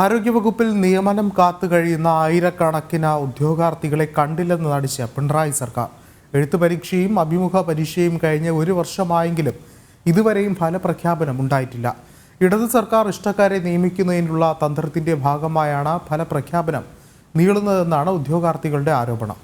ആരോഗ്യവകുപ്പിൽ നിയമനം കാത്തുകഴിയുന്ന ആയിരക്കണക്കിന് ഉദ്യോഗാർത്ഥികളെ കണ്ടില്ലെന്ന് നടിച്ച പിണറായി സർക്കാർ. എഴുത്തു പരീക്ഷയും അഭിമുഖ പരീക്ഷയും കഴിഞ്ഞ് ഒരു വർഷമായെങ്കിലും ഇതുവരെയും ഫലപ്രഖ്യാപനം ഉണ്ടായിട്ടില്ല. ഇടത് സർക്കാർ ഇഷ്ടക്കാരെ നിയമിക്കുന്നതിനുള്ള തന്ത്രത്തിന്റെ ഭാഗമായാണ് ഫലപ്രഖ്യാപനം നീളുന്നതെന്നാണ് ഉദ്യോഗാർത്ഥികളുടെ ആരോപണം.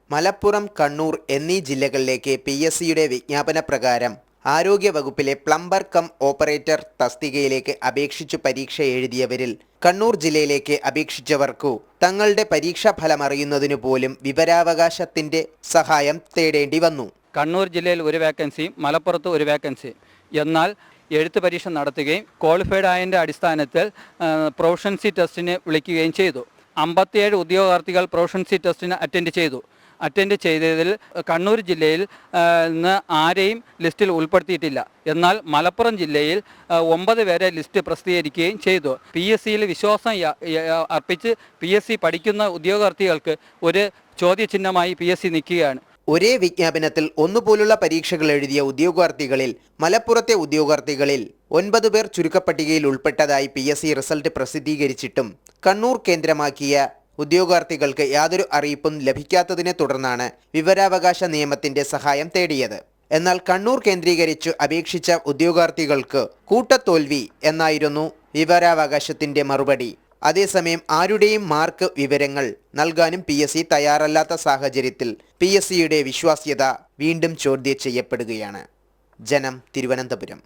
മലപ്പുറം, കണ്ണൂർ എന്നീ ജില്ലകളിലേക്ക് PSCയുടെ വിജ്ഞാപന പ്രകാരം ആരോഗ്യവകുപ്പിലെ പ്ലംബർ കം ഓപ്പറേറ്റർ തസ്തികയിലേക്ക് അപേക്ഷിച്ചു പരീക്ഷ എഴുതിയവരിൽ കണ്ണൂർ ജില്ലയിലേക്ക് അപേക്ഷിച്ചവർക്കു തങ്ങളുടെ പരീക്ഷാ ഫലം അറിയുന്നതിനു പോലും വിവരാവകാശത്തിന്റെ സഹായം തേടേണ്ടി വന്നു. കണ്ണൂർ ജില്ലയിൽ ഒരു വേക്കൻസി, മലപ്പുറത്ത് ഒരു വേക്കൻസി. എന്നാൽ എഴുത്ത് പരീക്ഷ നടത്തുകയും ക്വാളിഫൈഡ് ആയതിൻ്റെ അടിസ്ഥാനത്തിൽ പ്രൊഫഷൻസി ടെസ്റ്റിന് വിളിക്കുകയും ചെയ്തു. 57 ഉദ്യോഗാർത്ഥികൾ പ്രൊഫഷൻസി ടെസ്റ്റിന് അറ്റൻഡ് ചെയ്തതിൽ കണ്ണൂർ ജില്ലയിൽ നിന്ന് ആരെയും ലിസ്റ്റിൽ ഉൾപ്പെടുത്തിയിട്ടില്ല. എന്നാൽ മലപ്പുറം ജില്ലയിൽ 9 പേരെ ലിസ്റ്റ് പ്രസിദ്ധീകരിക്കുകയും ചെയ്തു. PSCയിൽ വിശ്വാസം അർപ്പിച്ച് PSC പഠിക്കുന്ന ഉദ്യോഗാർത്ഥികൾക്ക് ഒരു ചോദ്യചിഹ്നമായി PSC നിൽക്കുകയാണ്. ഒരേ വിജ്ഞാപനത്തിൽ ഒന്നുപോലുള്ള പരീക്ഷകൾ എഴുതിയ ഉദ്യോഗാർത്ഥികളിൽ മലപ്പുറത്തെ ഉദ്യോഗാർത്ഥികളിൽ 9 പേർ ചുരുക്കപ്പട്ടികയിൽ ഉൾപ്പെട്ടതായി PSC റിസൾട്ട് പ്രസിദ്ധീകരിച്ചിട്ടും കണ്ണൂർ കേന്ദ്രമാക്കിയ ഉദ്യോഗാർത്ഥികൾക്ക് യാതൊരു അറിയിപ്പും ലഭിക്കാത്തതിനെ തുടർന്നാണ് വിവരാവകാശ നിയമത്തിന്റെ സഹായം തേടിയത്. എന്നാൽ കണ്ണൂർ കേന്ദ്രീകരിച്ച് അപേക്ഷിച്ച ഉദ്യോഗാർത്ഥികൾക്ക് കൂട്ടത്തോൽവി എന്നായിരുന്നു വിവരാവകാശത്തിന്റെ മറുപടി. അതേസമയം ആരുടെയും മാർക്ക് വിവരങ്ങൾ നൽകാനും PSC തയ്യാറല്ലാത്ത സാഹചര്യത്തിൽ PSCയുടെ വിശ്വാസ്യത വീണ്ടും ചോദ്യം ചെയ്യപ്പെടുകയാണ്. ജനം, തിരുവനന്തപുരം.